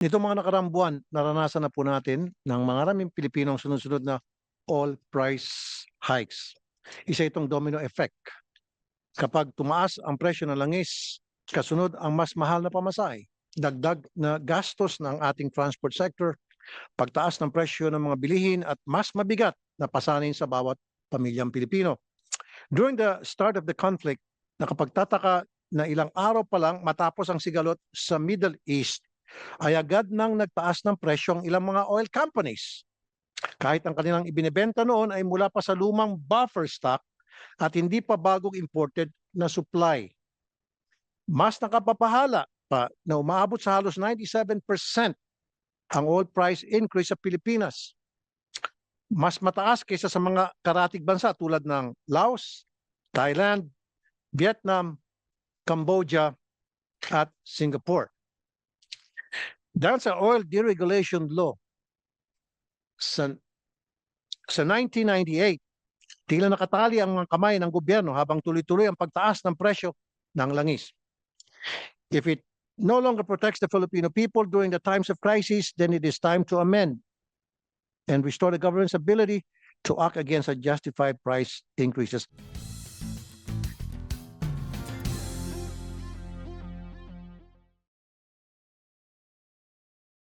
Nitong mga nakaraang buwan, naranasan na po natin ng maraming Pilipino ang sunod-sunod na all price hikes. Isa itong domino effect. Kapag tumaas ang presyo ng langis, kasunod ang mas mahal na pamasahe, dagdag na gastos ng ating transport sector, pagtaas ng presyo ng mga bilihin at mas mabigat na pasanin sa bawat pamilyang Pilipino. During the start of the conflict, nakapagtataka na ilang araw pa lang matapos ang sigalot sa Middle East, ay agad nang nagtaas ng presyo ang ilang mga oil companies. Kahit ang kanilang ibinebenta noon ay mula pa sa lumang buffer stock at hindi pa bagong imported na supply. Mas nakapapahala pa na umaabot sa halos 97% ang oil price increase sa Pilipinas. Mas mataas kaysa sa mga karatig bansa tulad ng Laos, Thailand, Vietnam, Cambodia at Singapore. Dahil sa oil deregulation law sa 1998, tila nakatali ang mga kamay ng gobyerno habang tuloy-tuloy ang pagtaas ng presyo ng langis. If it no longer protects the Filipino people during the times of crisis, then it is time to amend and restore the government's ability to act against unjustified price increases.